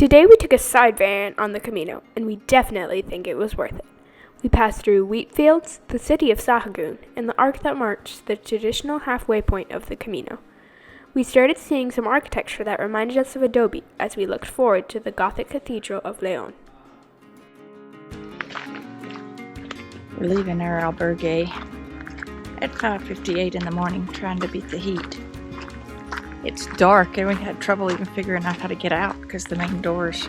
Today we took a side van on the Camino, and we definitely think it was worth it. We passed through wheat fields, the city of Sahagun, and the arc that marks the traditional halfway point of the Camino. We started seeing some architecture that reminded us of adobe as we looked forward to the Gothic Cathedral of León. We're leaving our albergue at 5:58 in the morning, trying to beat the heat. It's dark and we had trouble even figuring out how to get out because the main doors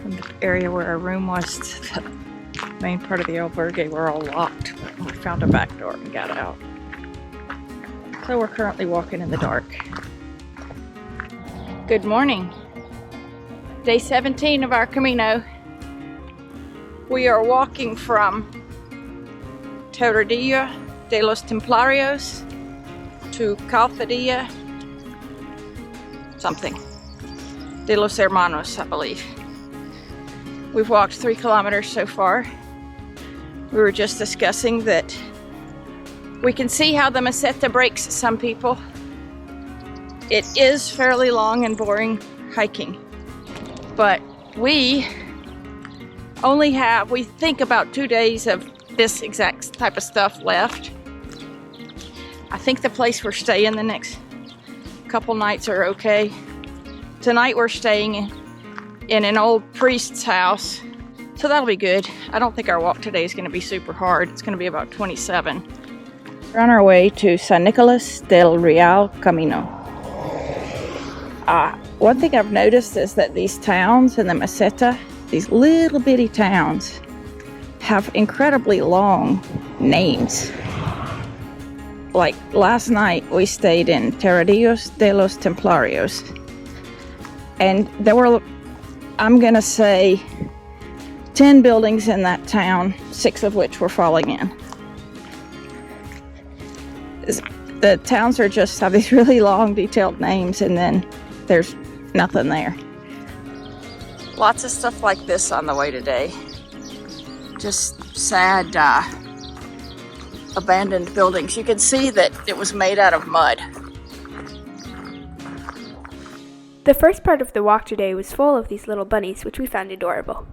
from the area where our room was to the main part of the albergue were all locked. But we found a back door and got out. So we're currently walking in the dark. Good morning. Day 17 of our Camino. We are walking from Terradillos de los Templarios to Calzadilla something. De los Hermanos, I believe. We've walked 3 kilometers so far. We were just discussing that we can see how the Meseta breaks some people. It is fairly long and boring hiking, but we think about 2 days of this exact type of stuff left. I think the place we're staying the next couple nights are okay. Tonight we're staying in an old priest's house, so that'll be good. I don't think our walk today is going to be super hard. It's going to be about 27. We're on our way to San Nicolas del Real Camino. One thing I've noticed is that these towns in the Meseta, these little bitty towns, have incredibly long names. Like last night we stayed in Terradillos de los Templarios, and there were, I'm gonna say, 10 buildings in that town, 6 of which were falling in. The towns are just have these really long detailed names, and then there's nothing there. Lots of stuff like this on the way today. Just sad abandoned buildings. You can see that it was made out of mud. The first part of the walk today was full of these little bunnies, which we found adorable.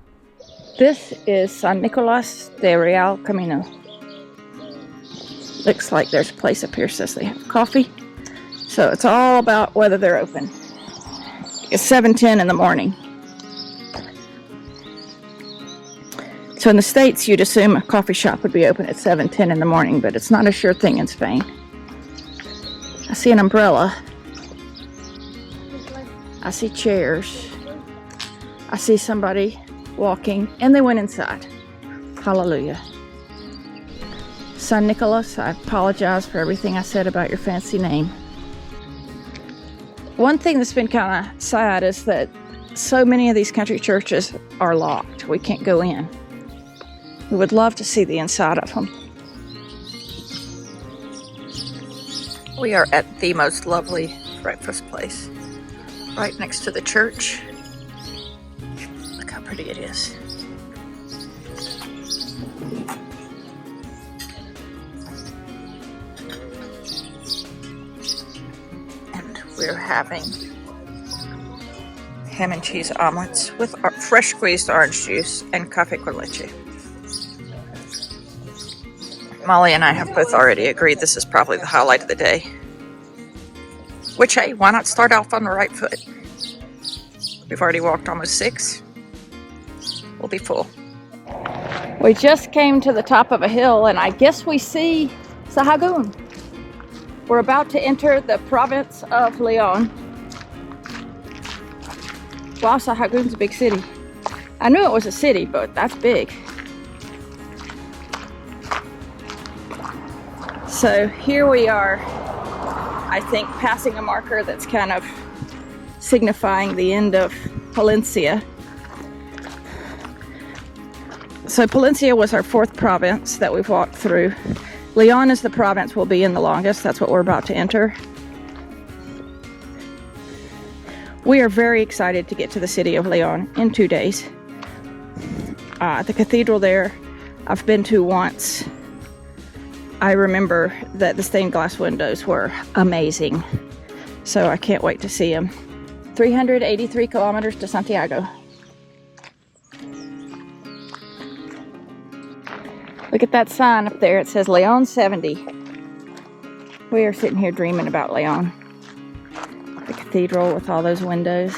This is San Nicolas del Real Camino. Looks like there's a place up here says they have coffee. So it's all about whether they're open. It's 7:10 in the morning. So in the States, you'd assume a coffee shop would be open at 7:10 in the morning, but it's not a sure thing in Spain. I see an umbrella. I see chairs. I see somebody walking, and they went inside. Hallelujah. San Nicolas, I apologize for everything I said about your fancy name. One thing that's been kind of sad is that so many of these country churches are locked. We can't go in. We would love to see the inside of them. We are at the most lovely breakfast place, right next to the church. Look how pretty it is. And we're having ham and cheese omelets with fresh squeezed orange juice and café con leche. Molly and I have both already agreed this is probably the highlight of the day. Which, hey, why not start off on the right foot? We've already walked almost 6. We'll be full. We just came to the top of a hill, and I guess we see Sahagun. We're about to enter the province of León. Wow, Sahagun's a big city. I knew it was a city, but that's big. So here we are, I think, passing a marker that's kind of signifying the end of Palencia. So Palencia was our 4th province that we've walked through. León is the province we'll be in the longest. That's what we're about to enter. We are very excited to get to the city of León in 2 days. The cathedral there, I've been to once. I remember that the stained glass windows were amazing, so I can't wait to see them. 383 kilometers to Santiago. Look at that sign up there. It says Leon 70. We are sitting here dreaming about Leon. The cathedral with all those windows.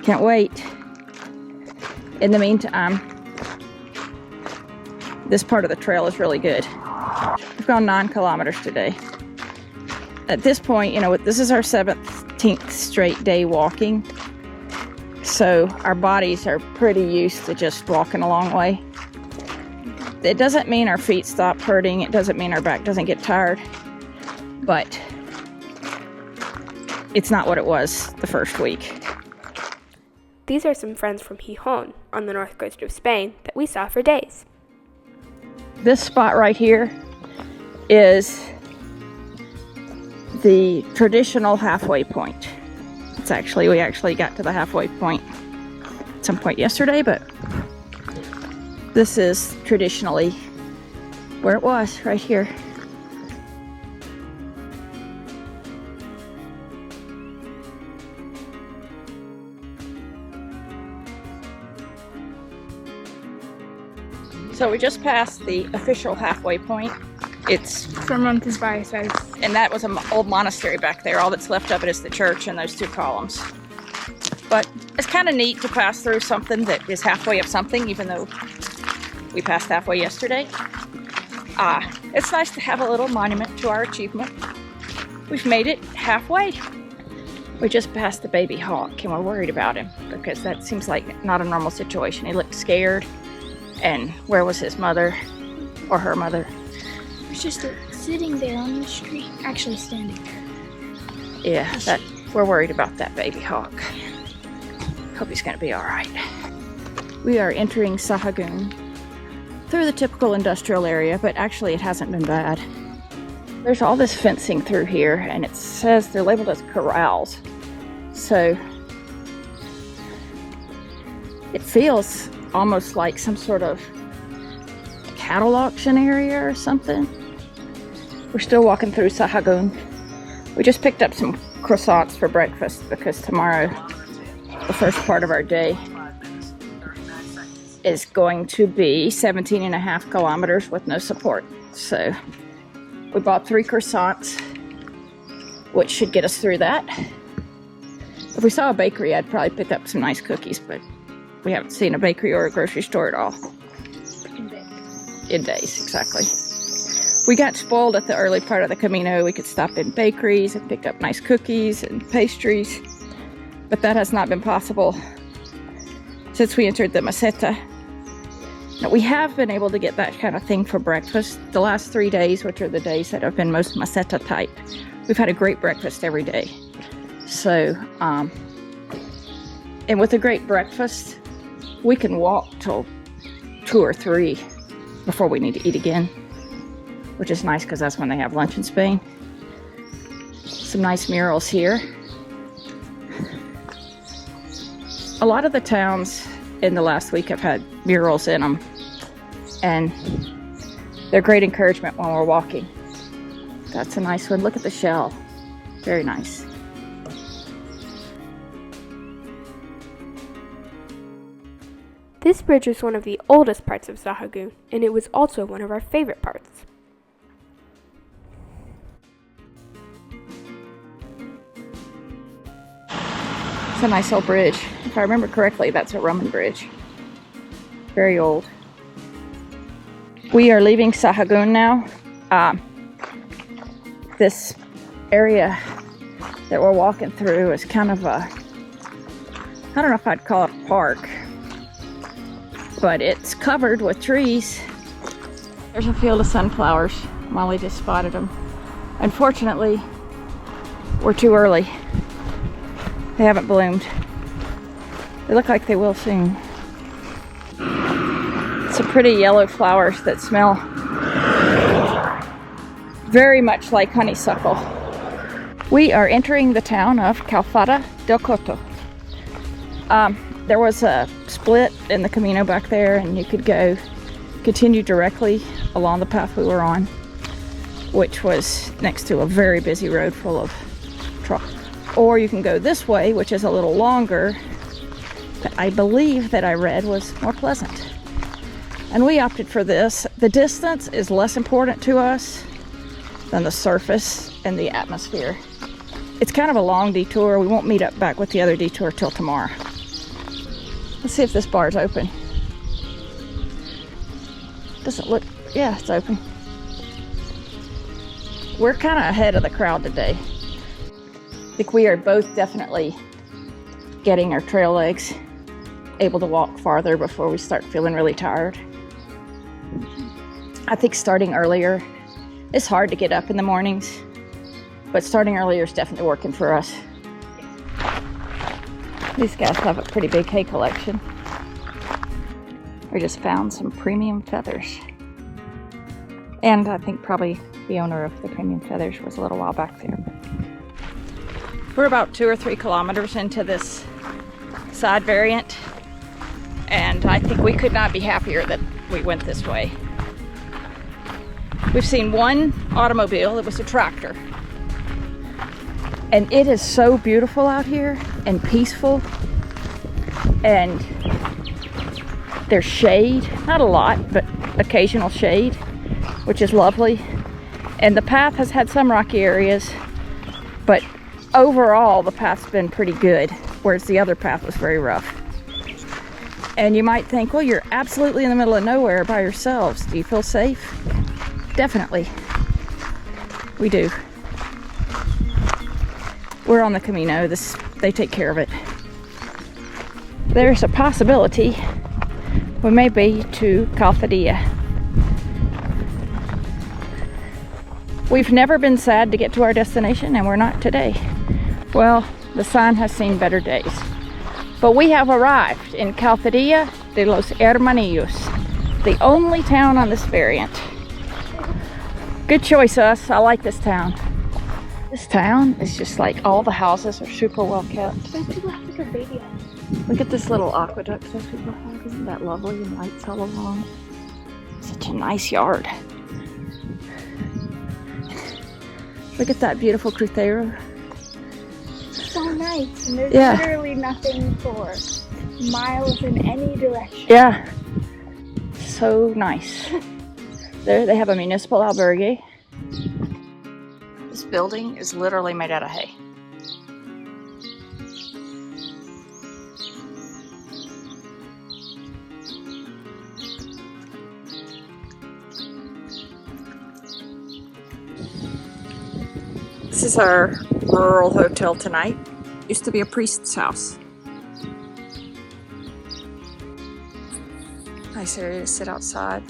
Can't wait. In the meantime, this part of the trail is really good. We've gone 9 kilometers today. At this point, you know, this is our 17th straight day walking. So our bodies are pretty used to just walking a long way. It doesn't mean our feet stop hurting. It doesn't mean our back doesn't get tired. But it's not what it was the first week. These are some friends from Gijón on the north coast of Spain that we saw for days. This spot right here is the traditional halfway point. We actually got to the halfway point at some point yesterday, but this is traditionally where it was, right here. So we just passed the official halfway point. It's From Roncesvalles says. And that was an old monastery back there. All that's left of it is the church and those 2 columns. But it's kind of neat to pass through something that is halfway of something, even though we passed halfway yesterday. It's nice to have a little monument to our achievement. We've made it halfway. We just passed the baby hawk and we're worried about him because that seems like not a normal situation. He looked scared. And where was his mother or her mother? It's just sitting there on the street, actually standing there. Yeah, we're worried about that baby hawk. Hope he's gonna be all right. We are entering Sahagun through the typical industrial area, but actually it hasn't been bad. There's all this fencing through here, and it says they're labeled as corrals. So it feels almost like some sort of cattle auction area or something. We're still walking through Sahagun. We just picked up some croissants for breakfast because tomorrow, the first part of our day, is going to be 17.5 kilometers with no support. So we bought 3 croissants, which should get us through that. If we saw a bakery, I'd probably pick up some nice cookies, but we haven't seen a bakery or a grocery store at all. In days, exactly. We got spoiled at the early part of the Camino. We could stop in bakeries and pick up nice cookies and pastries, but that has not been possible since we entered the Meseta. Now, we have been able to get that kind of thing for breakfast. The last 3 days, which are the days that have been most Meseta type, we've had a great breakfast every day. So, and with a great breakfast, we can walk till 2 or 3 before we need to eat again, which is nice because that's when they have lunch in Spain. Some nice murals here. A lot of the towns in the last week have had murals in them, and they're great encouragement when we're walking. That's a nice one. Look at the shell. Very nice. This bridge is one of the oldest parts of Sahagun, and it was also one of our favorite parts. It's a nice old bridge. If I remember correctly, that's a Roman bridge. Very old. We are leaving Sahagun now. This area that we're walking through is kind of a, I don't know if I'd call it a park, but it's covered with trees. There's a field of sunflowers. Molly just spotted them. Unfortunately, we're too early. They haven't bloomed. They look like they will soon. Some pretty yellow flowers that smell very much like honeysuckle. We are entering the town of Calzadilla del Coto. There was a split in the Camino back there, and you could continue directly along the path we were on, which was next to a very busy road full of Or you can go this way, which is a little longer, but I believe that I read was more pleasant. And we opted for this. The distance is less important to us than the surface and the atmosphere. It's kind of a long detour. We won't meet up back with the other detour till tomorrow. Let's see if this bar is open. Doesn't look, yeah, it's open. We're kind of ahead of the crowd today. I think we are both definitely getting our trail legs, able to walk farther before we start feeling really tired. I think starting earlier, it's hard to get up in the mornings, but starting earlier is definitely working for us. These guys have a pretty big hay collection. We just found some premium feathers. And I think probably the owner of the premium feathers was a little while back there. We're about 2 or 3 kilometers into this side variant, and I think we could not be happier that we went this way. We've seen one automobile, it was a tractor. And it is so beautiful out here and peaceful, and there's shade, not a lot, but occasional shade, which is lovely. And the path has had some rocky areas, but overall the path's been pretty good, whereas the other path was very rough. And you might think, well, you're absolutely in the middle of nowhere by yourselves. Do you feel safe? Definitely. We do. We're on the Camino. They take care of it. There's a possibility we may be to Calzadilla. We've never been sad to get to our destination, and we're not today. Well, the sign has seen better days. But we have arrived in Calzadilla de los Hermanillos, the only town on this variant. Good choice, us. I like this town. This town is just like all the houses are super well kept. Those people have like a baby house. Look at this little aqueduct those people have. Isn't that lovely? And lights all along. Such a nice yard. Look at that beautiful crucero. So nice. And there's Yeah. literally nothing for miles in any direction. Yeah. So nice. There they have a municipal albergue. This building is literally made out of hay. This is our rural hotel tonight. Used to be a priest's house. Nice area to sit outside.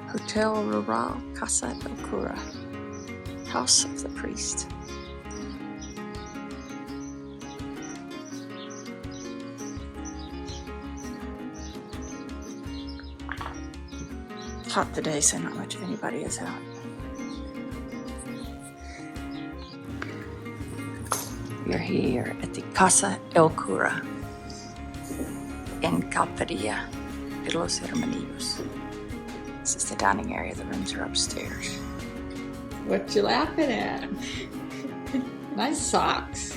Hotel Rural Casa del Cura, House of the Priest. It's hot today, so not much of anybody is out. We're here at the Casa del Cura in Calzadilla de los Hermanillos. This is the dining area. The rooms are upstairs. What you laughing at? Nice socks.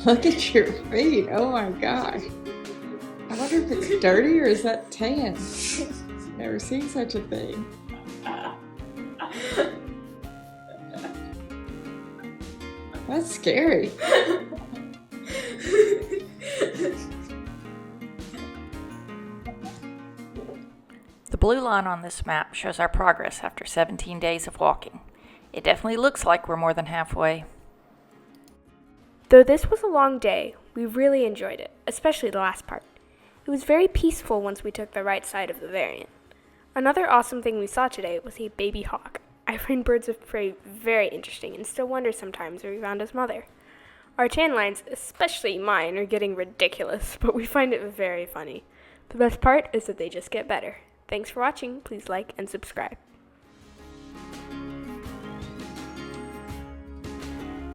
Look at your feet. Oh my gosh. I wonder if it's dirty or is that tan? Never seen such a thing. That's scary. The blue line on this map shows our progress after 17 days of walking. It definitely looks like we're more than halfway. Though this was a long day, we really enjoyed it, especially the last part. It was very peaceful once we took the right side of the variant. Another awesome thing we saw today was a baby hawk. I find birds of prey very interesting and still wonder sometimes where we found his mother. Our tan lines, especially mine, are getting ridiculous, but we find it very funny. The best part is that they just get better. Thanks for watching. Please like and subscribe.